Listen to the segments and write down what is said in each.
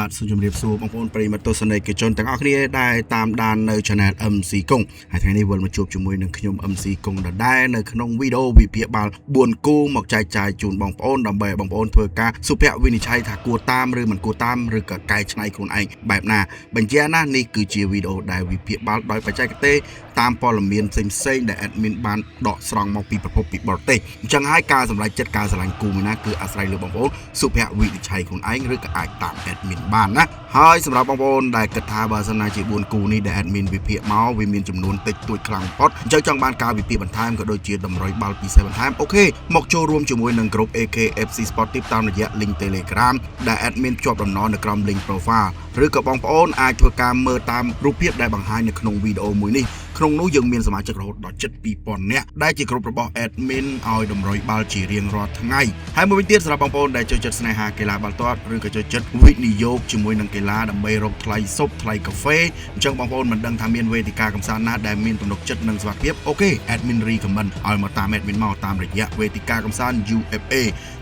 បាទសូមជម្រាបសួរបងប្អូនប្រិយមិត្តទស្សនិកជនទាំងអស់គ្នាដែលតាមដាននៅ Channel MC កុងហើយថ្ងៃនេះវិលមកជួបជាមួយនឹងខ្ញុំ MC កុងដដែលនៅក្នុងវីដេអូវិភាគបាល់4គូមកចែកចាយជូនបងប្អូនដើម្បីឲ្យបងប្អូនធ្វើការសុភវិនិច្ឆ័យថាគួរតាមឬមិនគួរតាមឬក៏កែច្នៃខ្លួនឯងបែបណាបញ្ជាក់ណានេះគឺជាវីដេអូដែលវិភាគបាល់ដោយបច្ចេកទេសតាមព័ត៌មានផ្សេងៗដែល admin បានដកស្រង់មកពីប្រភពពីបរទេសអញ្ចឹងហើយការសម្រេចចិត្តការឆ្លាញ់គូមួយណាគឺអាស្រ័យលើបងប្អូនសុភវិនិច្ឆ័យខ្លួនឯងឬក៏អាចតាម admin បានណាហើយសម្រាប់បងប្អូនដែលគិតថាបើសិនណាជា4គូនេះដែល admin វិភាគមកវាមានចំនួនតិចតួចខ្លាំងបំផុតអញ្ចឹងចង់បានការវិភាគបន្ថែមក៏ដូចជាតម្រុយបាល់ពិសេសបន្ថែមអូខេមកចូលរួមជាមួយនឹងក្រុម AKFC Sport Tip តាមរយៈ link Telegram ដែល admin ភ្ជាប់ដំណរនៅក្រោម link profile ឬក៏បងប្អូនអាចធ្វើការមើលតាមរូបភាពដែលបង្ហាញនៅក្នុងវីដេអូមួយនេះក្នុងនោះយើងមានសមាជិករហូតដល់ជិត 2000 នាក់ដែលជាក្រុមរបស់ admin ឲ្យតម្រុយបាល់ជារៀងរាល់ថ្ងៃហើយមួយវិញទៀតសម្រាប់បងប្អូនដែលចូលចិត្តស្នេហាកីឡាបាល់ទាត់ឬក៏ចូលចិត្តវិនិយោគជាមួយនឹងកីឡាដើម្បីរកថ្លៃស៊ុបថ្លៃកាហ្វេអញ្ចឹងបងប្អូនមិនដឹងថាមានវេទិកាកម្សាន្តណាដែលមានទំនុកចិត្តនិងសុវត្ថិភាពអូខេ admin recommend ឲ្យមកតាម admin មកតាមរយៈវេទិកាកម្សាន្ត UFA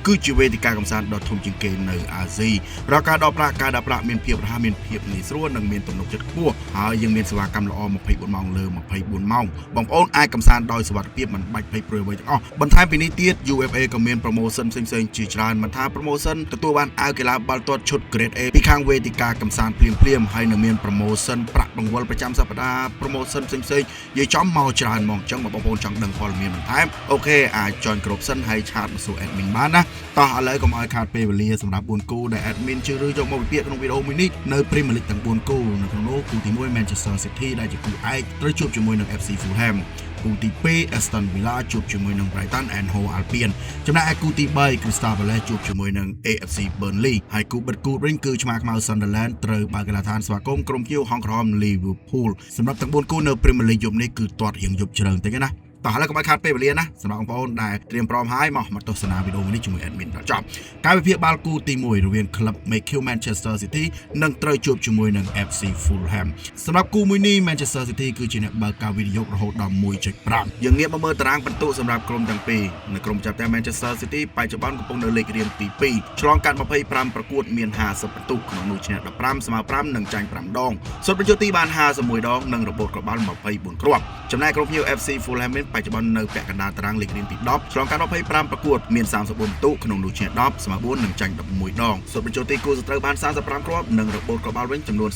គឺជាវេទិកាកម្សាន្តដ៏ធំជាងគេនៅអាស៊ីរកការដកប្រាក់មានភាពរហ័សមានភាពងាយស្រួលនិងមានទំនុកចិត្តខ្ពស់ហើយយើងមានសេវាកម្មល្អ24ម៉ោងលើ24ម៉ោងបងប្អូនអាចកម្សាន្តដោយសុវត្ថិភាពមិនបាច់ភ័យព្រួយអ្វីទាំងអស់បន្ថែមពីនេះទៀត UFA ក៏មាន promotion ផ្សេងៗជាច្រើនមិនថា promotion ទទួលបានអាវកីឡាបាល់ទាត់ឈុត Grade A ពីខាងវេទិកាកម្សាន្តភ្លាមហើយនៅមាន promotion ប្រាក់បង្វិលប្រចាំសប្តាហ៍ promotion ផ្សេងៗនិយាយចំមកច្រើនហ្មងអញ្ចឹងបងប្អូនចង់ដឹងព័ត៌មានបន្ថែមអូខេអាច join ក្រុមសិនហើយឆាតមកសួរ admin បានណាតោះឥឡូវកុំឲ្យខាតពេលវេលាសម្រាប់4គូដែល admin ជ្រើសរើសយកមកវិភាគក្នុងវីដេអូមួយនេះនៅ Premier League ទាំង4គូនៅក្នុងនោះគូទី1 Manchester City ដែលជាគូឯកត្រូវជួបជាមួយនឹង FC Fulham គូទី2 Aston Villa ជួបជាមួយនឹង Brighton and Hove Albion ចំណែកឯគូទី3 Crystal Palace ជួបជាមួយនឹង AFC Burnley ហើយគូបិទគូវិញគឺឆ្មាខ្មៅ Sunderland ត្រូវបើកីឡដ្ឋានស្វាគមន៍ក្រុមភ្ញៀវហង្សក្រហម Liverpool សម្រាប់ទាំង4គូនៅ Premier League យប់នេះគឺទាត់រៀងយប់ជ្រៅតិចណាតោះឥឡូវកុំឲ្យខាតពេលវេលាណាសម្រាប់បងប្អូនដែលត្រៀមព្រមហើយមកទស្សនាវីដេអូនេះជាមួយ admin ដល់ចប់ការវិភាគបាល់គូទី1រវាងក្លឹប MQ Manchester City និងត្រូវជួបជាមួយនឹង FC Fulham សម្រាប់គូមួយនេះ Manchester City គឺជាអ្នកបើកការវិនិយោគរហូតដល់ 1.5 យើងងាកមកមើលតារាងពិន្ទុសម្រាប់ក្រុមទាំងពីរនៅក្រុមចាប់តែ Manchester City បច្ចុប្បន្នកំពុងនៅលេខរៀងទី2ឆ្លងកាត់25ប្រកួតមាន50ពិន្ទុក្នុងនោះឈ្នះ15ស្មើ5និងចាញ់5ដងសុទ្ធបញ្ចូលទីបាន51ដងនិងរបូតក្បាល24គ្រាប់ចំណែកក្រុមភ្ញៀវ FC Fulhamបច្ចុប្បន្ននៅពាក់កណ្ដាលតារាងលេខរៀងទី10ឆ្លងកាត់25ប្រកួតមាន34ពិន្ទុក្នុងនោះឈ្នះ10ស្មើ4និងចាញ់11ដងសុទ្ធបញ្ចូលទីគូសត្រូវបាន35គ្រាប់និងរបូតក្បាលវិញចំនួន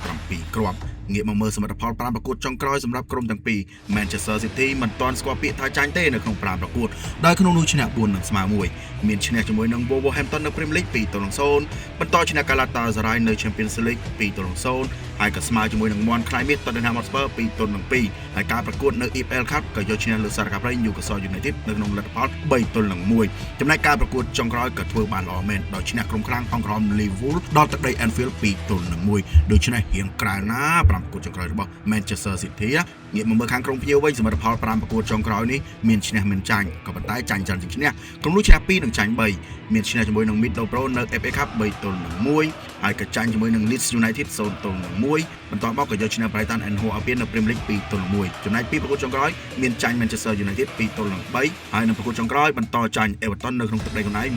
37គ្រាប់ងាកមកមើលសមិទ្ធផល5ប្រកួតចុងក្រោយសម្រាប់ក្រុមទាំងពីរ Manchester City មិនទាន់ស្គាល់ពាក្យថាចាញ់ទេនៅក្នុង5ប្រកួតដោយក្នុងនោះឈ្នះ4និងស្មើ1មានឈ្នះជាមួយនឹង Wolverhampton នៅ Premier League 2-0 បន្តឈ្នះ Galatasaray នៅ Champions League 2-0 ហើយក៏ស្មើជាមួយនឹង Mon Climate Tottenham Hotspur 2-2ហើយការប្រកួតនៅ EFL Cup ក៏យកឈ្នះលើ Saracapra Newcastle United នៅក្នុងលទ្ធផល3-1ចំណែកការប្រកួតចុងក្រោយក៏ធ្វើបានល្អមែនដោយឈ្នះក្រុមខ្លាំងហង្សក្រហម Liverpool ដល់ទឹកដី Anfield 2-1ដូច្នេះរៀងក្រៅណា5ប្រកួតចុងក្រោយរបស់ Manchester City ងាកមកមើលខាងក្រុមភ្ញៀវវិញសមិទ្ធផល5ប្រកួតចុងក្រោយនេះមានឈ្នះមិនចាញ់ក៏ប៉ុន្តែចាញ់ច្រើនជាងឈ្នះក្រុមនោះឈ្នះ2និងចាញ់3មានឈ្នះជាមួយនឹង Middlesbrough នៅ FA Cup 3-1ហើយក៏ចាញ់ជាមួយនឹង Leeds United 0-1បន្ទាប់មកក៏យកឈ្នះ Brighton and Hove Albion នៅ Premier League 2-1ចំណែកពីប្រកួតចុងក្រោយមានចាញ់ Manchester United 2-3ហើយនៅប្រកួតចុងក្រោយបន្តចាញ់ Everton នៅក្នុងទឹកដីខ្លួនឯង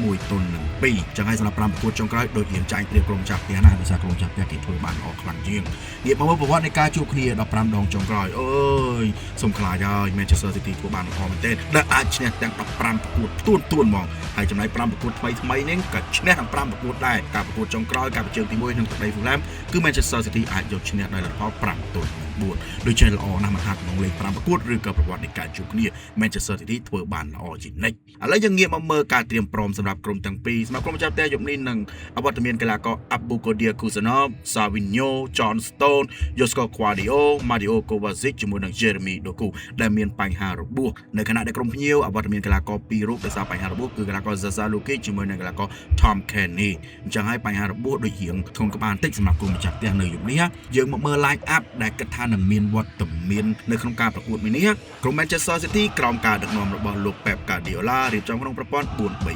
1-2ចឹងហើយសម្រាប់5ប្រកួតចុងក្រោយដូចរៀងចាញ់ព្រៀបក្រុមចាប់ផ្ទះណាដោយសារក្រុមចាប់ផ្ទះគេធ្វើបានល្អខ្លាំងជាងងាកមកមើលប្រវត្តិនៃការជួបគ្នា15ដងចុងក្រោយអើយសុំខ្លាចហើយ Manchester City ធ្វើបានល្អមែនទែនដែលអាចឈ្នះទាំង15ប្រកួតទួនហ្មងហើយចំណែក5ប្រកួតថ្មីនេះក៏ឈ្នះទាំង5ប្រកួតដែរការប្រកួតចុងក្រោយការប្រជែងទី1ក្នុងទឹកដី Fulham គឺ Manchester City អាចយកឈ្នះដោយលទ្ធផល5-4ដូច្នេះល្អណាស់មិនថាក្នុងលេខ5ប្រកួតឬក៏ប្រវត្តិនៃការជួបគ្នា Manchester City ធ្វើបានល្អជានិច្ចឥឡូវយើងងាកមកមើលការត្រៀមព្រមសម្រាប់ក្រុមទាំងពីរសម្រាប់ក្រុមចាប់ផ្ទះយប់នេះនឹងអវត្តមានកីឡាករ Aboukodia Kusanov, Savinho, John Stone, Josko Gvardiol, Mario Kovacic ជាមួយនឹង Jeremy Doku ដែលមានបញ្ហារបួសនៅខណៈដែលក្រុមភ្ញៀវអវត្តមានកីឡាករ2រូបដោយសារបញ្ហារបួសគឺកីឡាករ Zaza Lukic ជាមួយនឹងកីឡាករ Tom Kenny អញ្ចឹងហើយបញ្ហារបួសដូចរៀងធំក្បាលបន្តិចសម្រាប់ក្រុមម្ចាស់ផ្ទះនៅយប់នេះយើងមកមើល line up ដែលគិតថានឹងមានវត្តមាននៅក្នុងការប្រកួតមួយនេះក្រុម Manchester City ក្រោមការដឹកនាំរបស់លោក Pep Guardiola រៀបចំក្នុងប្រព័ន្ធ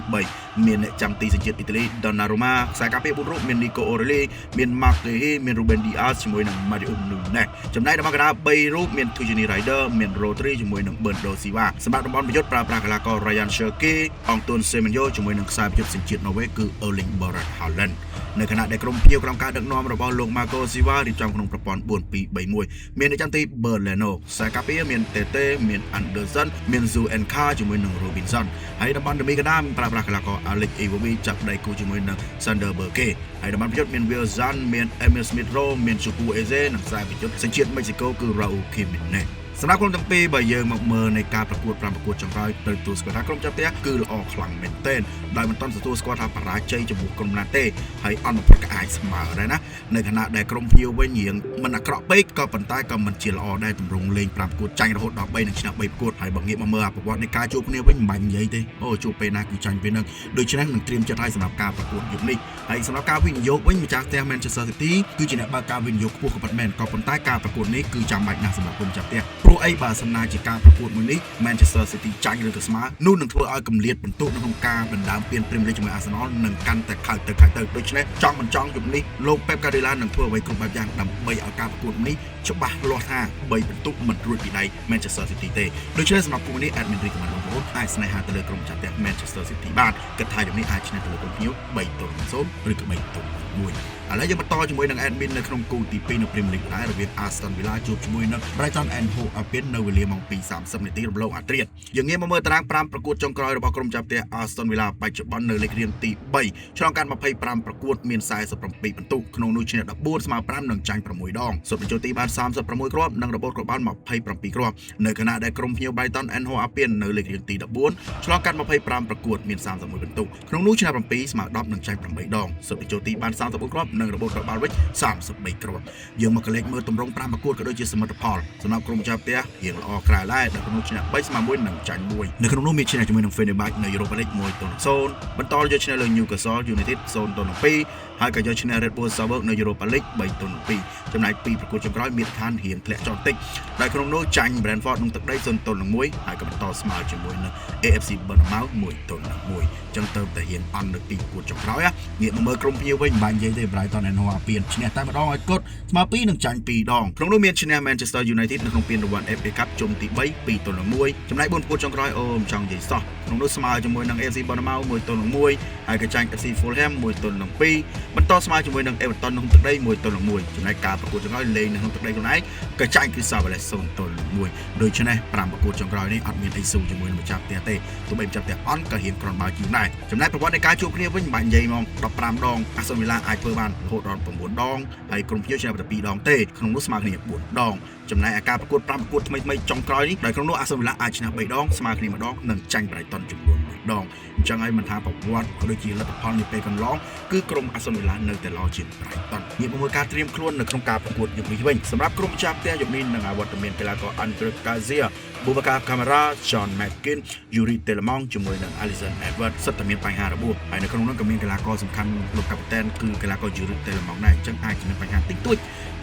4-3-3 មានអ្នកចាំទីសញ្ជាតិអ៊ីតាលី Donnarumma ខ្សែការពារ4រូបមាន Nico Orelli មាន Marc Guehi មាន Ruben Dias ជាមួយនឹង Mario Nunes ចំណែកតំបន់កណ្ដាល3រូបមាន Tijani Reiner មាន Rodri ជាមួយនឹង Bernardo Silva សម្រាប់តំបន់ប្រយុទ្ធប្រើប្រាស់កីឡាករ Ryan Cherki អង់តូន Semenyo ជាមួយនឹងខ្សែប្រយុទ្ធសញ្ជាតិ Norway គឺ Erling Braut Haaland ในขณะได้กรมเพียวกรองการดักนอมระบอบลงมาโกซิวารีบจำขนมประปอนบวนปีใบมวยเมียนในจันทีเบอร์เลโนสายกาเปียเมียนเตเต้เมียนอันเดอร์สันเมียนซูแอนคาจมวยหนึ่งโรบินสันให้ดับบอลเดมีกระด้ามปราบราคลากออาเล็กเอวอวีจับได้กูจมวยหนึ่งซันเดอร์เบอร์เกให้ดับบอลพิจารเมียนเวลซันเมียนเอเมสมิธโรเมียนชูกูเอเซนักสายพิจารสัญชาติเม็กซิโกคือราอูคิมินเน่สำหรับกรมจำปีใบเยิงมาเมินในการประกวดจำไรโดยตัวสกอตกรมจำเตี้ยคือละออกคลังเมนเต้นโดยมันต้นตัวสกอตทำปราชัยจมูกกรมนาเต้ให้อันมาประกาศสมาได้นะในขณะได้กรมพิวไว้เยียงมันอักระเป๊กก็ปันใต้ก็มันเชียร์ละออได้ตำรงเลงปราบกวดใจระหดดอกใบหนึ่งชนะใบประกวดให้บังเงียบมาเมื่อประวัติในการจูบเนี่ยไว้บังใหญ่เต้โอ้จูบไปนาคือใจไปนึงโดยชนะหนึ่งเตรียมจะได้สำหรับการประกวดยุคนี้ให้สำหรับการวิ่งโยกไว้มาจากเตะแมนเชสเตอร์ซิตี้คือชนะบาการวิ่งโยกพวกกับแมนก็ปันใต้การประกวดนี้คือจำใบหน้าสำหรับกรมจับเตี้ยโปรไอบาสนาจากการประกวดมือนี้แมนเชสเตอร์ซิตี้จังเลยกับสมาร์นู่นหนึ่งทัวร์เอากำเลียดบรรทุกในโครงการบรรดาเปลี่ยนเปลี่ยนเลยจากอาร์เซนอลหนึ่งกันแต่ขายเติร์โดยเฉพาะจ้องมันจ้องอยู่นี้โลกเป๊ปการ์เดล่าหนึ่งทัวร์ไว้กลุ่มแบบอย่างดำใบเอาการประกวดนี้ฉบับลอดห้าใบบรรทุกมันรุ่นปีใดแมนเชสเตอร์ซิตี้เตโดยเฉพาะสำหรับกลุ่มนี้แอดมินรีกมันลงโพสไอซ์ในหาตะเลกรมจัดแต่แมนเชสเตอร์ซิตี้บ้านกระทายอย่างนี้ไอซ์ในตะเลกรมพิ้วใบตัวโซมหรือกับใบตัวมวยอะไรยังมาต่อจมวยนังแอดมินในขนมกูตีปีนพรีเมียร์ลีกได้ระเบียบอาร์สตันวิลล่าจูบจมวยนังไบรตันแอนด์โฮอาเปนในเวลียมองปี30 นาทีระเบิดอัดเรียดอย่างเงี้ยมาเมื่อตารางปรามประกวดจงกรอยระบบกรมจับเตะอาร์สตันวิลล่าไปจับบอลในเลกเรียนตีใบช่องการมาพายปรามประกวดเมียนไซส์สปรมปีบรรทุกขนมนูชินดับบูสมาปรามหนึ่งจังประมวยดองส่วนเป็นโจตีบ้าน30ประมวยครอบนังระบบกรบ้านมาพายปรามปีครอบในขณะได้กรมเฮียวไบรตันแอนด์โฮอาเปนในเลกเรียนตีดับบูสช่องการมาพายปรามประกวดเมียน30มวยบรรทุกขนมนูชินประมปีสมาดอบหนึ่งจังประมวยดองส่วนเป็นโจตีบ้าน30ครอบนังระบบกรบ้านไว้30 ใบกรอบยังมากระเล็กเมื่อตำรงปรามประกวดก็โดยเฉสมรรถพอลสำหรับกรมจับเตะยังออกกลายได้แต่ขนมชนะใบสมาบุญหนังจันบุยในขนมนุ่มมีชนะจมูกหนังเฟเนบักในยุโรปาลีกมวยตัวโซนบรรทอนยชนะเลยนิวคาสเซิลยูไนเต็ดโซนตัวหนึ่งปีให้กับยชนะเรดบูลซาเบิร์กในยุโรปาลีกใบตัวหนึ่งปีจำนายปีประกวดจำร้อยมีฐานเหียนแผลจอนติกได้ขนมนุ่มจันแบรนด์ฟอร์ดนุ่งตักได้โซนตัวหนึ่งมวยให้กับบรรทอนสมาร์จมูกใน AFC เบอร์นามาส์มวยตัวหนึ่งมวยจังเติมแต่เหียนอันในปีประกวดจำร้อยอ่ะเงียบเมื่อกรมพิวไว้บานใหญ่ได้ไบรตันแอนด์โฮอาเปียนชนะแต่มาดองไอ้กดมาปีหนึ่งจันปีดองขนมนุ่มมีชนะแมนเชสเตอร์ยูไนเต็ดในขนมเปียนรางวัล FA คัพจมตีใบปีตัวหนึ่งมวยจำนายบนประกวดจำร้อยโอมจังใหญ่ซอขนมนุ่มสมาร์จมูกใน AFC เบอร์นามาส์มวยตัวหนึ่งมวยให้กับจัง FC ฟูลแฮมมวยตัวหนึ่งปีบรรทอนสมาร์จมูกในเอเวอร์ตันนุ่งตักได้มวยตัวหนึ่งมวยจำนายการประกวดจำร้อยเลนในนุ่งตักได้คนไหนกับจังคริสซาเวเลสโซนตัวหนึ่งมวยโดยชนะปรามประกวดจำร้อยนี้อัดมีไอซูจมูกมาจับเตะตัวเป็นจับเตะอันก็เห็นกรอนบาจิวได้จำนายประวัติในการจูบเนี่ยวิ่งบานใหญ่มองดอกปรามดองอาร์เซนอลวิลล่าไอเปอร์บานโหดดอนประมวลดองไอกรมพิจารณาประปีดองเต้ขนมนุ่มสมาร์เนี่ยปวดดองจำนายอาการประกวดปรามประกวดไม่จงกรอยนี้โดยขนมนุ่มอาร์เซนอลวิลล่าไอชนะใบดองสมาร์เนี่ยมาดองหนึ่งจังไบรตันจำนวนดองจังไอมันทางประวัติโดยจีรัตพรในเปกันร้องคือกรมอาร์เซนอลวิลล่าในแต่รอจินไบรตันมีประมวลการเตรียมคล้วนในโครงการประกวดยุคนี้วิ่งสำหรับกรมจับเตะยุคนี้ในงานวัตเมียนกีฬากออันเดรกาเซียบูบาการคาเมราจอห์นแมคกินยูริเตลมองจมูกในอลิสันเอ็ดเวิร์ดสัตว์เมียนปัญหาระบุภายในขนมนั้นก็มีกีฬากอสำคัญลูกกัปตันคือกีฬากอยูริเตลมองได้จังไอจะมีปัญหาติ๊กตุ้ย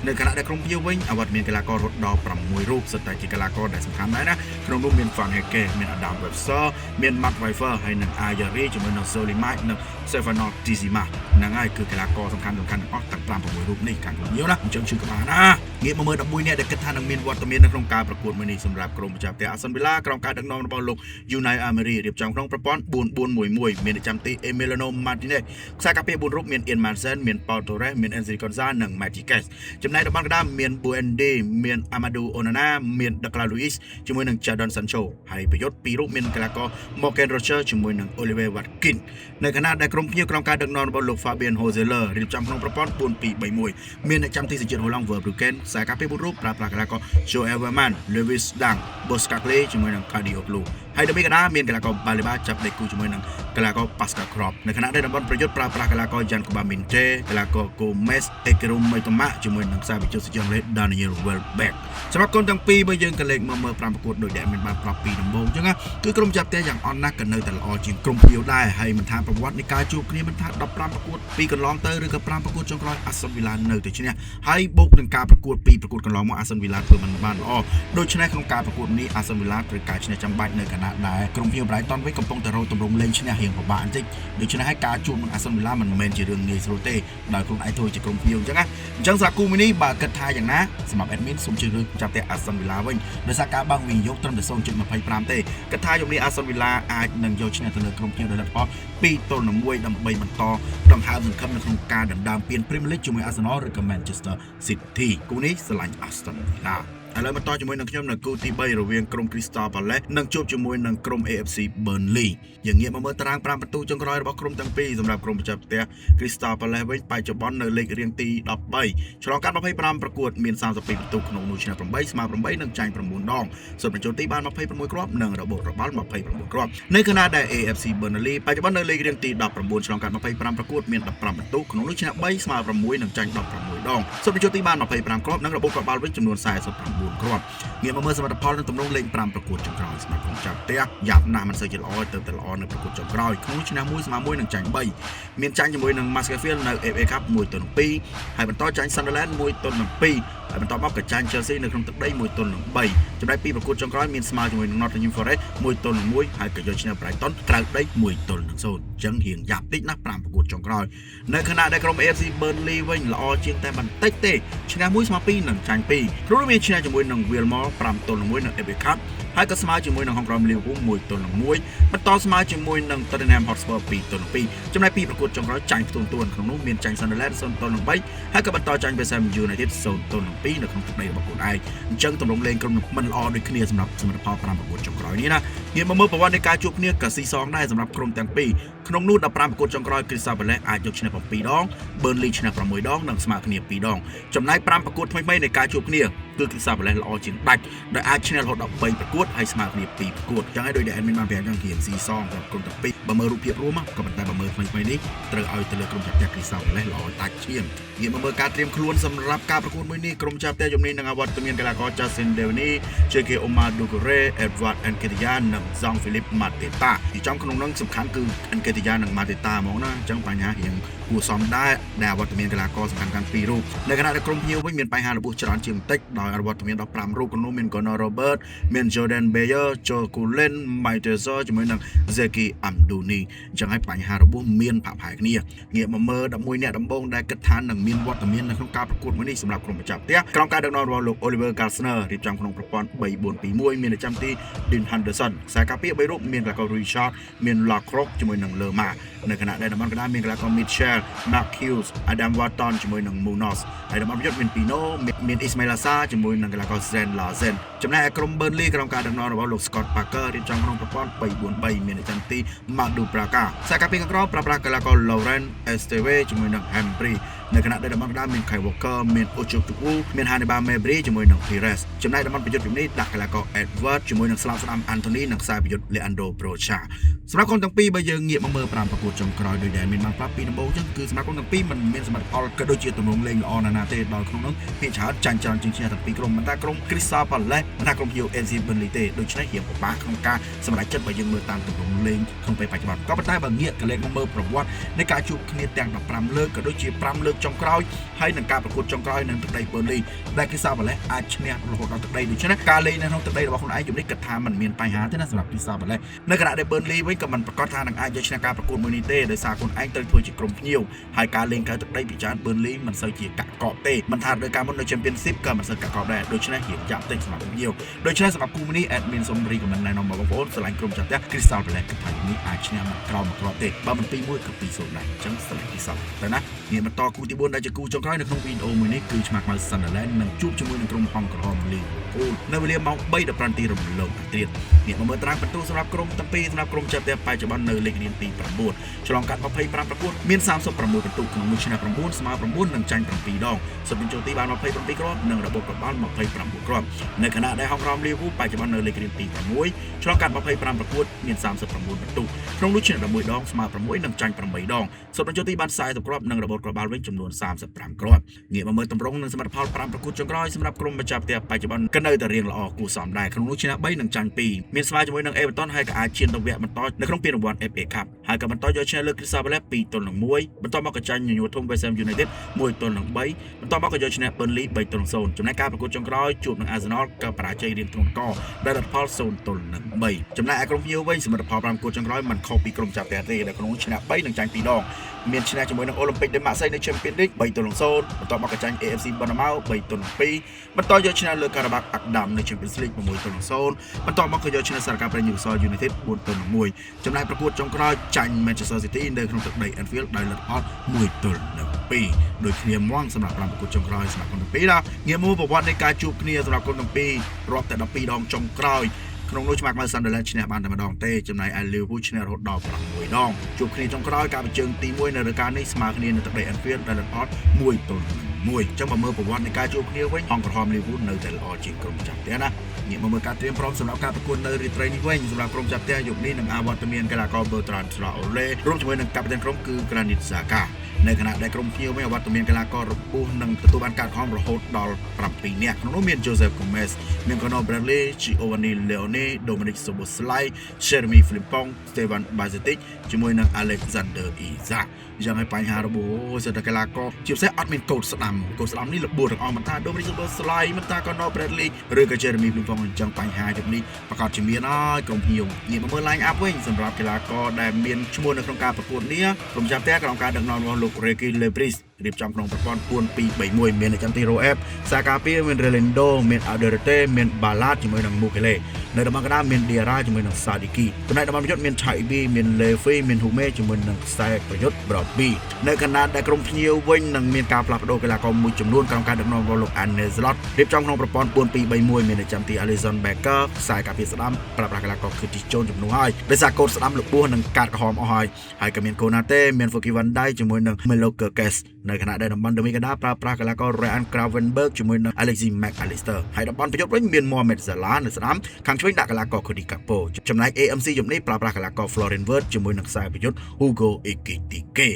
ในขณะได้กรมพิววิ่งอวัตเมียนกีฬากอรถดอปรำมวยรูปสไตล์กีฬากอได้สำคัญได้นะขนมนุ่มเมียนฟังเฮเก้เมียนอดัมเวบเซอร์เมียนมัตไวเฟอร์ให้หนึ่งอายารีจมูกในโซลิมาหนึ่งเซฟานอติซิมาหนังไอคือกีฬากอสำคัญออกต่างปรำมวยรูปนี่การกรมพิวนะจังชื่อกันมานะเงียบมาเมื่อดับบุยเนี่ยได้กระทานเมียนวัตเมียนในโครงการประกวดมือนี้สำหรับกรมจับแต่อาร์เซนอลวิลล่ากรองการดักนองบอลลงยูไนอาร์เมรีเรียบจำครองประป้อนบุญมวยเมียนจำตีเอเมลโนมาติเนสซากาเปียบุญรูปเมียนเอ็นมาร์เซนเมียนปอลโตเรเมียนเอ็นซิกอนซาหนึ่งแมจิเกสจำนายดับบอลกระด้ามเมียนบูเอนเดเมียนอามาดูโอนาน่าเมียนดักลาลุอิสจมวยหนึ่งจาดอนซันโชให้ประโยชน์ปีรูปเมียนกลากอมอร์แกนโรเชอร์จมวยหนึ่งโอลิเววัตกินในขณะได้กรมพิวกรองการดักนองบอลลูกฟาเบียนโฮเซเลอร์เรียบจำครองประป้อนปีใบมวยเมียนจำตีสิจิตโฮลังเวอร์บรูเกนซากาเปียบุญรูปปราบกลากอโจเอเวอร์แมนเลวิสดังบอสกาเกลจมวยหนึ่งคาร์ดิโอปลูให้ดมีกันนะเมียนกลากอบาลิบาจับได้กูจมวยหนึ่งกลากอปัสกาครอบในขณะได้ดับบอลประโยชน์ปราบกลากอยันกบามินเจกลากอโกเมสเอเกรุมไมตมะจมวยหนึ่งซาบิโจสิจังเลดานิเอลเวลแบกสำหรับคนทั้งปีเมื่อยังกันเล็กเมื่อปรามประกวดโดยแดนเป็นบานปรับปีดำบงจังนะคือกรมจับแต่อย่างอ่อนนักกันในแต่ละออจิงกรมเพียวได้ให้มันทางประวัติในการจูบนี้มันทางดับปรามประกวดปีกันร้องเตอร์หรือกับปรามประกวดจงกรอยอัสซันวิลาเนอร์แต่ชนะให้บุกหนึ่งการประกวดปีประกวดกันร้องมาอัสซันวิลาเพื่อมันบ้านอ๋อโดยชนะของการประกวดนี้ នេះអាសនវិឡាត្រូវការឈ្នះចាំបាច់នៅខណៈដែលក្រុមភ្ញៀវ Brighton វិញកំពុងតែរកទម្រង់លេងឈ្នះរៀងពិបាកបន្តិចដូច្នេះហើយការជួបនឹងអាសនវិឡាមិនមែនជារឿងងាយស្រួលទេដោយខ្លួនឯងធ្វើជាក្រុមភ្ញៀវអញ្ចឹងសម្រាប់គូមួយនេះបើគិតថាយ៉ាងណាសម្រាប់ admin សូមជឿលើចាប់តែអាសនវិឡាវិញដោយសារការបើកវិនិយោគត្រឹមតែ 0.25 ទេគិតថាយប់នេះអាសនវិឡាអាចនឹងយកឈ្នះទៅលើក្រុមភ្ញៀវដោយលទ្ធផល 2-1 ដើម្បីបន្តដង្ហើមសង្ឃឹមនៅក្នុងការដណ្ដើមពាន Premier League ជាមួយ Arsenal ឬក៏ Manchester City គូនេះស្រឡាញ់ Aston Villa ឥឡូវបន្តជាមួយនឹងខ្ញុំនៅគូទី 3 រវាងក្រុម Crystal Palace និងជួបជាមួយនឹងក្រុម AFC Burnley យើងងាកមកមើលតារាង5ពិន្ទុចុងក្រោយរបស់ក្រុមទាំងពីរសម្រាប់ក្រុមប្រចាំផ្ទះ Crystal Palace វិញបច្ចុប្បន្ននៅលេខរៀងទី13ឆ្លងកាត់25ប្រកួតមាន32ពិន្ទុក្នុងនោះឈ្នះ8ស្មើ8និងចាញ់9ដងសុទ្ធបញ្ចូលទីបាន26គ្រាប់និងរបូតរបាល់29គ្រាប់នៅខណៈដែល AFC Burnley បច្ចុប្បន្ននៅលេខរៀងទី19ឆ្លងកាត់25ប្រកួតមាន15ពិន្ទុក្នុងនោះឈ្នះ3ស្មើ6និងចាញ់16ដងសុទ្ធបញ្ចូលទីបាន25គ្រាប់និងរបូតរបាល់វិញចំនួន49គ្រាប់ងាកមកមើលសមិទ្ធផលនិងទម្រង់លេខ5ប្រកួតចុងក្រោយសម្រាប់ក្រុមចាត់ផ្ទះយ៉ាប់ណាស់មិនសូវជាល្អទៅតែល្អនៅប្រកួតចុងក្រោយក្នុងឈ្នះ1ស្មើ1និងចាញ់3មានចាញ់ជាមួយនឹង Mansfield នៅ FA Cup 1-2ហើយបន្តចាញ់ Sunderland 1-2ហើយបន្តមកក៏ចាញ់ Chelsea នៅក្នុងទឹកដី1-3ចំណែកពីប្រកួតចុងក្រោយមានស្មើជាមួយនឹង Nottingham Forest 1-1ហើយក៏យកឈ្នះ Brighton ក្រៅដី1-0អញ្ចឹងរៀងយ៉ាប់តិចណាស់5ប្រកួតចុងក្រោយនៅខណៈដែលក្រុម AFC Burnley វិញល្អជាងតែបន្តិចទេឈ្នះ1ស្មើ2និងចាញ់2ព្រោះមានឈ្នះជាមួយនឹង Wilmore 5-1នៅ FA Cup ហើយក៏ស្មើជាមួយនឹង Hong Kong Liverpool 1-1បន្តស្មើជាមួយនឹង Tottenham Hotspur 2-2ចំណែកពីប្រកួតចុងក្រោយចាញ់ផ្ទួនក្នុងនោះមានចាញ់ Sunderland 0-3ហើយក៏បន្តចាញ់ West Ham United 0-2នៅក្នុងទឹកដីរបស់ខ្លួនឯងអញ្ចឹងទម្រង់លេងក្រុមមិនល្អដូចគ្នាសម្រាប់សមិទ្ធផល5ប្រកួតចុងក្រោយនេះណាងាកមកមើលប្រវត្តិនៃការជួបគ្នាក៏ស៊ីសងដែរសម្រាប់ក្រុមទាំងពីរក្នុងនោះ15ប្រកួតចុងក្រោយ Crystal Palace អាចយកឈ្នះ7ដង Burnley ឈ្នះ6ដងនិងស្មើគ្នា2ដងចំណែក5ប្រកួតថ្មីៗនៃការជួបគ្នាគឺ Crystal Palace ល្អជាងដាច់ដោយអាចឈ្នះរហូតដល់3ប្រកួតហើយស្មើគ្នា2ប្រកួតអញ្ចឹងហើយដោយដែល admin បានប្រាប់យ៉ាងរៀងស៊ីសងសម្រាប់ក្រុមទាំងពីរបើមើលរូបភាពរួមក៏ប៉ុន្តែបើមើលថ្មីៗនេះត្រូវឲ្យទៅលើក្រុមចាត់ផ្ទះ Crystal Palace ល្អដាច់ឈាមងាកមកមើលការត្រៀមខ្លួនសម្រាប់ការប្រកួតមួយនេះក្រុមចាត់ផ្ទះជំនាញនឹងអវត្តមានកីឡាករ Justin Devaney ជា Omar Doucouré Edward Nketiah និង Jean-Philippe Mateta ទីចំក្នុងនោះសំខាន់គឺ Nketiah និង Mateta ហ្មងណាអញ្ចឹងបញ្ហារៀងគួរសមដែរដែលអវត្តមានកីឡាករសំខាន់ៗ2រូបនៅខណៈដែលក្រុមភ្ញៀវវិញមានបញ្ហារបួសច្រើនជាងបន្តិចដោយអវត្តមាន15រូបក្នុងនោះមាន Connor Robert មាន Jordan Bayer Joe Cullen Mike Tezor ជាមួយនឹង Zeki Amdouni អញ្ចឹងហើយបញ្ហារបួសមានផាកផាយគ្នាងាកមកមើល11អ្នកដំបូងដែលគិតថានឹងមានវត្តមាននៅក្នុងការប្រកួតមួយនេះសម្រាប់ក្រុមប្រចាំផ្ទះក្រុមការដឹកនាំរបស់លោក Oliver Glasner រៀបចំក្នុងប្រព័ន្ធ 3-4-2-1 មានប្រចាំទី Dean Henderson ខ្សែការពារ3រូបមានកីឡាករ Richard មាន Lockrock ជាមួយនឹង Lerma នៅខណៈដែលតំបន់កណ្ដាលមានកីឡាករ Mitchell Mark Hughes Adam Wharton ជាមួយនឹង Munoz ហើយតំបន់ប្រយុទ្ធមាន Pino មាន Ismail Assar ជាមួយនឹងកីឡាករ Zen Larsen ចំណែកឯក្រុម Burnley ក្រុមការដឹកនាំរបស់លោក Scott Parker រៀបចំក្នុងប្រព័ន្ធ 3-4-3 មានប្រចាំទី Mamadou Braka ខ្សែការពារខាងក្រោមប្រើប្រាស់កីឡាករ Laurent Esteve ជាមួយនឹង Hembry នៅខណៈដែលតំបន់កណ្ដាលមាន Kyle Walker មាន Ochotukwu មាន Hannibal Mejbri ជាមួយនឹង Pires ចំណែកតំបន់ប្រយុទ្ធនេះដាក់កីឡាករ Edward ជាមួយនឹងស្លាប់ស្ដាំ Anthony និងខ្សែប្រយុទ្ធ Leandro Brocha សម្រាប់ក្រុមទាំងពីរបើយើងងាកមកមើល5ប្រកួតចុងក្រោយដោយដែលមានបានប្រាប់ពីដំបូងចឹងគឺសម្រាប់ក្រុមទាំងពីរមិនមានសមត្ថផលក៏ដូចជាទម្រង់លេងល្អណាស់ទេដល់ក្នុងនោះភាគច្រើនចាញ់ច្រើនជាងឈ្នះទាំងពីរក្រុមមិនថាក្រុម Crystal Palace មិនថាក្រុម AFC Burnley ទេដូច្នេះរៀងពិបាកក្នុងការសម្រេចចិត្តបើយើងមើលតាមទម្រង់លេងក្នុងពេលបច្ចុប្បន្នក៏ប៉ុន្តែបើងាកកលេសមកមើលប្រវត្តិនៃការជួបគ្នាទាំង15លើកក៏ដូចជា5លើកចុងក្រោយហើយនឹងការប្រកួតចុងក្រោយនៅទឹកដី Burnley ដែល Crystal Palace អាចឈ្នះរហូតដល់ទឹកដីដូច្នេះការលេងនៅក្នុងទឹកដីរបស់ខ្លួនឯងជំនិះគិតថាมันមានបញ្ហាទេណាសម្រាប់ Crystal Palace នៅខណៈដែល Burnley វិញក៏មិនប្រកាសថានឹងអាចយកឈ្នះការប្រកួតមួយនេះទេដោយសារខ្លួនឯងត្រូវធ្វើជាក្រុមភ្ញៀវហើយការលេងក្រៅទឹកដីពីច្រើន Burnley មិនសូវជាកាក់កបទេមិនថាដោយការមុននៅ Championship ក៏មិនសូវកាក់កបដែរដូច្នេះរៀងចាប់តិចសម្រាប់ភ្ញៀវដូច្នេះសម្រាប់គូនេះ admin សូមរីកមិនណែនាំបងប្អូនស្រឡាញ់ក្រុមចាត់ផ្ទះ Crystal Palace គឺថានេះអាចឈ្នះមកក្រោមមកគ្រាប់ទេបើមិន2-1ក៏2-0ដែរអញ្ចឹងស្រឡាញ់ Crystal តែណាងាកបន្តគូទី4ដែលជាគូចុងក្រោយនៅក្នុងវីដេអូមួយនេះគឺឆ្មាក់ខ្មៅ Sunderland នឹងជួបជាមួយនឹងក្រុមហង្សក្រហម Liverpool នៅវេលាម៉ោង 3:15 នាទីរំលងទៀតងាកមកមើលតារាងពិន្ទុសម្រាប់ក្រុមទាំងពីរសម្រាប់ក្រុមចាត់ផ្ទះបច្ចុប្បន្ននៅលេខរៀងទី9ឆ្លងកាត់25ប្រកួតមាន36ពិន្ទុក្នុងនោះឈ្នះ9ស្មើ9និងចាញ់7ដងសុទ្ធបញ្ចូលទីបាន27គ្រាប់និងរបូតបាល់29គ្រាប់នៅខណៈដែលហង្សក្រហម Liverpool បច្ចុប្បន្ននៅលេខរៀងទី6ឆ្លងកាត់25ប្រកួតមាន39ពិន្ទុក្នុងនោះឈ្នះ11ដងស្មើ6និងចាញ់8ដងសុទ្ធបញ្ចូលទីបាន40គ្រាប់និងរបូត ក្របបាល់វិញចំនួន35គ្រាប់ងាកមកមើលតម្រង់និងសមិទ្ធផល5ប្រកួតចុងក្រោយសម្រាប់ក្រុមម្ចាស់ផ្ទះបច្ចុប្បន្នក៏នៅតែរៀងល្អគួរសមដែរក្នុងនោះឈ្នះ3និងចាញ់2មានស្មើជាមួយនឹង Everton ហើយក៏អាចឈានទៅវគ្គបន្តនៅក្នុងពានរង្វាន់ FA Cup ហើយក៏បន្តយកឈ្នះលើ Crystal Palace 2-1បន្ទាប់មកក៏ចាញ់ញញួរធំ West Ham United 1-3បន្ទាប់មកក៏យកឈ្នះ Burnley 3-0ចំណែកការប្រកួតចុងក្រោយជួបនឹង Arsenal ក៏បរាជ័យរៀងធ្ងន់ធ្ងរដោយលទ្ធផល0-3ចំណែកឯក្រុមភ្ញៀវវិញសមិទ្ធផល5ប្រកួតចុងក្រោយមិនខុសពីក្រុមចាស់ផ្ទះទេដែលក្នុងឈ្នះ3និងចាញ់2ដងមានឈ្នះជាមួយនឹង Olympic de Marseille នៅ Champions League 3-0បន្ទាប់មកក៏ចាញ់ AFC Bournemouth 3-2បន្តយកឈ្នះលើ Karabakh Akdam នៅ Champions League 6-0បន្ទាប់មកក៏យកឈ្នះ Sarkar Newcastle United 4-1ចំណែកប្រកួតចុងក្រោយចាញ់ Manchester City នៅក្នុងទឹកដី Anfield ដោយលទ្ធផល1-2ដោយគ្នាមកសម្រាប់5ប្រកួតចុងក្រោយសម្រាប់ក្រុមទាំងពីរងាកមកប្រវត្តិនៃការជួបគ្នាសម្រាប់ក្រុមទាំងពីររាប់តែ12ដងចុងក្រោយក្នុងនោះឆ្មាក់មក Sunderland ឈ្នះបានតែម្ដងទេចំណែកឯ Liverpool ឈ្នះរហូតដល់6ដងជួបគ្នាចុងក្រោយការបញ្ជើងទី1នៅរដូវកាលនេះស្មើគ្នានៅទឹកដី Anfield ដែលលទ្ធផល1-1ចឹងមកមើលប្រវត្តិនៃការជួបគ្នាវិញអង្គក្រហម Liverpool នៅតែល្អជាងក្រុមចាស់ផ្ទះណាងាកមកមើលការត្រៀមព្រមសម្រាប់ការប្រកួតនៅរាត្រីនេះវិញសម្រាប់ក្រុមចាស់ផ្ទះយប់នេះនឹងអវត្តមានកីឡាករ Bertrand Traoré រួមជាមួយនឹងកាប្បតេនក្រុមគឺ Granit Xhakaនៅខណៈដែលក្រុមភ្ញៀវវិញអវត្តមានកីឡាកររបួសនិងទទួលបានការខំរហូតដល់7នាក់ក្នុងនោះមាន Joseph Gomez មាន Conor Bradley, Giovanni Leone, Dominic Szoboszlai, Jeremy Frimpong, Stevan Bajcetic ជាមួយនឹង Alexander Isak យ៉ាងហើយបញ្ហារបួសសិទ្ធិកីឡាករជាពិសេសអត់មានកូដស្ដាំនេះរបួសទាំងអស់មិនថា Dominic Szoboszlai មិនថា Conor Bradley ឬក៏ Jeremy Frimpong អញ្ចឹងបញ្ហាជុំនេះប្រកាសជាមានហើយក្រុមភ្ញៀវងាកមកមើល line up វិញសម្រាប់កីឡាករដែលមានឈ្មោះនៅក្នុងការប្រកួតនេះក្រុមចាស់ផ្ទះក្រុមការដឹកនាំរបស់លោក Ricky Lebris រៀបចំក្នុងប្រព័ន្ធ4-2-3-1មានចាំទី Roep សាកាពីមាន Relendo មាន Alderete មាន Ballard ជាមួយនឹង Mukele នៅតំបន់កណ្ដាលមាន Diarra ជាមួយនឹង Sadiki ចំណែកតំបន់ប្រយុទ្ធមាន Chaibi មាន Levi មាន Hume ជាមួយនឹងខ្សែប្រយុទ្ធ Broadby នៅកណ្ដាលដែលក្រុមភ្ញៀវវិញនឹងមានការផ្លាស់ប្ដូរកីឡាករមួយចំនួនក្នុងការដឹកនាំរបស់លោក Arne Slot រៀបចំក្នុងប្រព័ន្ធ4-2-3-1មានចាំទី Alisson Becker ខ្សែការពារស្ដាំប្រើប្រាស់កីឡាករ Curtis Jones ជំនួសហើយដោយសារកូនស្ដាំលបួសនិងកាត់ក្រហមអស់ហើយក៏មាន Konate មាន Foki van Dijk ជាមួយនឹង Melo Kerkez នៅខណៈដែលតំបន់ដមីកណ្ដាលប្រើប្រាស់កីឡាករ Ryan Gravenberch ជាមួយនឹង Alexis McAllister ហើយតំបន់ប្រយុទ្ធវិញមាន Mohamed Salah នៅស្ដាំខាងឆ្វេងដាក់កីឡាករ Cody Gakpo ចំណែក AMC យប់នេះប្រើប្រាស់កីឡាករ Florian Wirtz ជាមួយនឹងខ្សែប្រយុទ្ធ Hugo Ekitike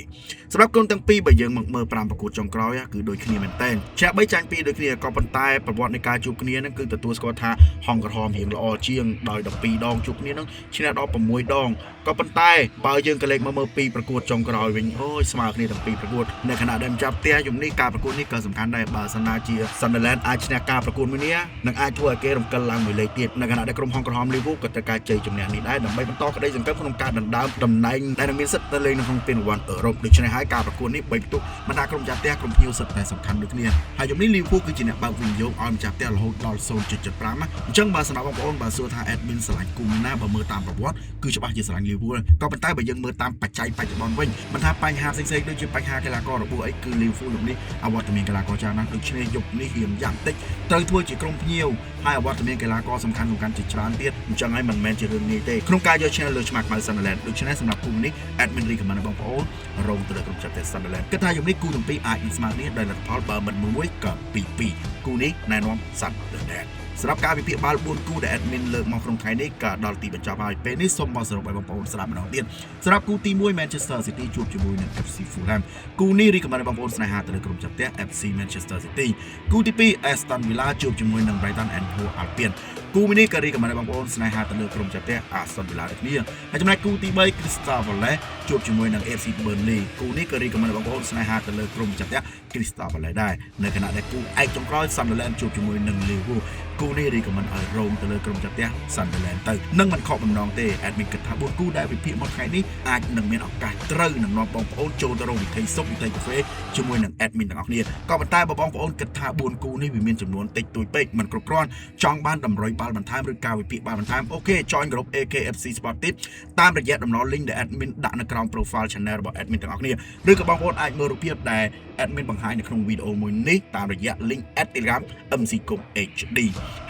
សម្រាប់ក្រុមទាំងពីរបើយើងមកមើល5ប្រកួតចុងក្រោយគឺដូចគ្នាមែនតើឈ្នះ3ចាញ់2ដូចគ្នាក៏ប៉ុន្តែប្រវត្តិនៃការជួបគ្នានឹងគឺទទួលស្គាល់ថាហង្សក្រហមរៀងល្អជាងដោយ12ដងជួបគ្នានឹងឈ្នះដល់6ដងក៏ប៉ុន្តែបើយើងក៏លេខមកមើល2ប្រកួតចុងក្រោយវិញអូយស្មើគ្នាទាំង2ប្រកួតនៅខណៈដែលម្ចាស់ផ្ទះយប់នេះការប្រកួតនេះក៏សំខាន់ដែរបើសិនណាជា Sunderland អាចឈ្នះការប្រកួតមួយនេះនឹងអាចធ្វើឲ្យគេរំកិលឡើងមួយលេខទៀតនៅខណៈដែលក្រុមហង្សក្រហម Liverpool ក៏ត្រូវការជ័យជំនះនេះដែរដើម្បីបន្តក្តីសង្កត់ក្នុងការដណ្ដើមតំណែងដែលនឹងមានសិទ្ធិទៅលេងនៅក្នុងពានរង្វាន់អឺរ៉ុបដូច្នេះហើយការប្រកួតនេះ3ពិន្ទុមិនថាក្រុមម្ចាស់ផ្ទះក្រុមភ្ញៀវសិទ្ធិតែសំខាន់ដូចគ្នាហើយយប់នេះ Liverpool គឺជាអ្នកបើកវិនិយោគឲ្យម្ចាស់ផ្ទះរហូតដល់ 0.75 អញ្ចឹងបើសម្រាប់បងប្អូនបើសួរថា admin ស្រឡាញ់គូណាបើមើលតាមប្រវត្តិគឺច្បាស់ជាស្រឡាញ់ Liverpool ក៏ប៉ុន្តែបើយើងមើលតាមបច្ច័យបច្ចុប្បន្នវិញមិនថាបញ្ហាផ្សេងៗដូចជាបញ្ហាកីឡាកររបួសអីគឺ Liverpool យប់នេះអវត្តមានកីឡាករច្រើនណាស់ដូច្នេះយប់នេះរៀងយ៉ាងតិចត្រូវធ្វើជាក្រុមភ្ញៀវហើយអវត្តមានកីឡាករសំខាន់ជាច្រើនទៀតអញ្ចឹងហើយមិនមែនជារឿងងាយទេក្នុងការយកឈ្នះលើឆ្មាក់ខ្មៅ Sunderland ដូច្នេះសម្រាប់គូនេះ admin recommend បងប្អូនរងទៅលើក្រុមចាស់ផ្ទះ Sunderland គិតថាយប់នេះគូទាំងពីរអាចនឹងស្មើគ្នាដោយលទ្ធផលបើមិន1ក៏2-2គូនេះណែនាំ Sunderland សម្រាប់ការវិភាគបាល់4គូដែល admin លើកមកក្នុងថ្ងៃនេះក៏ដល់ទីបញ្ចប់ហើយពេលនេះសូមមកសរុបឲ្យបងប្អូនស្ដាប់ម្ដងទៀតសម្រាប់គូទី1 Manchester City ជួបជាមួយនឹង FC Fulham គូនេះ recommend ឲ្យបងប្អូនស្នេហាទៅលើក្រុមចាស់ផ្ទះ FC Manchester City គូទី2 Aston Villa ជួបជាមួយនឹង Brighton and Hove Albion គូនេះក៏ recommend ឲ្យបងប្អូនស្នេហាទៅលើក្រុមចាស់ផ្ទះ Aston Villa ដូចគ្នាហើយចំណែកគូទី3 Crystal Palace ជួបជាមួយនឹង FC Burnley គូនេះក៏ recommend ឲ្យបងប្អូនស្នេហាទៅលើក្រុមចាស់ផ្ទះ Crystal Palace ដែរនៅខណៈដែលគូឯកចុងក្រោយ Sunderland ជួបជាមួយនឹង Liverpool គូនេះ recommend ឲ្យរងទៅលើក្រុមចាស់ផ្ទះ Sunderland ទៅនឹងមិនខកបំណងទេ admin គិតថា4គូដែលវិភាគមកថ្ងៃនេះអាចនឹងមានឱកាសត្រូវនឹងនាំបងប្អូនចូលទៅរកវិថីសុខវិថីកាហ្វេជាមួយនឹង admin ទាំងអស់គ្នាក៏ប៉ុន្តែបើបងប្អូនគិតថា4គូនេះវាមានចំនួនតិចតួចពេកមិនគ្រប់គ្រាន់ចង់បានតម្រុយបាល់បន្ថែមឬការវិភាគបាល់បន្ថែមអូខេ join ក្រុម AKFC Sport Tip តាមរយៈតំណ link ដែល admin ដាក់នៅក្រោម profile channel របស់ admin ទាំងអស់គ្នាឬក៏បងប្អូនអាចមើលរូបភាពដែល admin បង្ហាញនៅក្នុងវីដេអូមួយនេះតាមរយៈ link Telegram MC Kong HD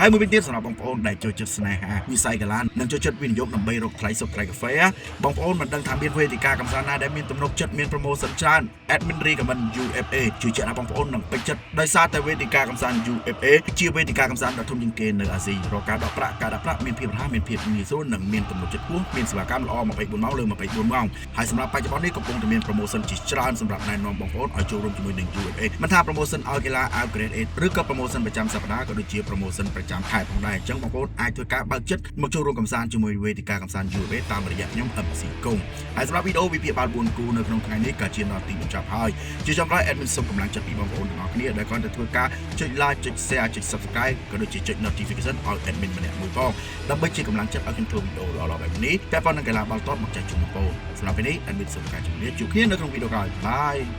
ហើយមួយវិញទៀតសម្រាប់បងប្អូនដែលចូលចិត្តស្នេហាវិស័យកីឡានិងចូលចិត្តវិនិយោគដើម្បីរកថ្លៃសុខថ្លៃកាហ្វេបងប្អូនមិនដឹងថាមានវេទិកាកម្សាន្តណាដែលមានទំនុកចិត្តមាន promotion ច្រើន admin recommend UFA ជួយចាក់ដល់បងប្អូននឹងពេញចិត្តដោយសារតែវេទិកាកម្សាន្ត UFA ជាវេទិកាកម្សាន្តដ៏ធំជាងគេនៅអាស៊ីរកការដកប្រាក់មានភាពរហ័សមានភាពងាយស្រួលនិងមានទំនុកចិត្តខ្ពស់មានសេវាកម្មល្អ24ម៉ោងលើ24ម៉ោងហើយសម្រាប់បច្ចុប្បន្ននេះកំពុងតែមាន promotion ជាច្រើនសម្រាប់ណែនាំបងប្អូនឲ្យចូលរួមជាមួយនឹង UFA មិនថា promotion ឲ្យកីឡាអាវ grade 8ឬក៏ promotion ប្រចាំសប្តាហ៍ក៏ដូចជា promotion ប្រចាំខែផងដែរអញ្ចឹងបងប្អូនអាចធ្វើការបើកចិត្តមកចូលរួមកម្សាន្តជាមួយវេទិកាកម្សាន្ត UFA តាមរយៈខ្ញុំ MC Kong ហើយសម្រាប់វីដេអូវិភាគបាល់4គូនៅក្នុងថ្ងៃនេះក៏ជាដល់ទីបញ្ចប់ហើយជាចុងក្រោយ admin សូមកម្លាំងចិត្តពីបងប្អូនទាំងអស់គ្នាដែលគាត់ទៅធ្វើការចុច like ចុច share ចុច subscribe ក៏ដូចជាចុច notification ឲ្យ admin ម្នាក់មួយផងដើម្បីជាកម្លាំងចិត្តឲ្យខ្ញុំធ្វើវីដេអូល្អៗបែបនេះតែប៉ុណ្្នឹងកីឡាបាល់ទាត់មកចែកជូនបងប្អូនសម្រាប់ពេលនេះ admin សូមការជម្រាបជួបគ្នានៅក្នុងវីដេអូក្រោយ Bye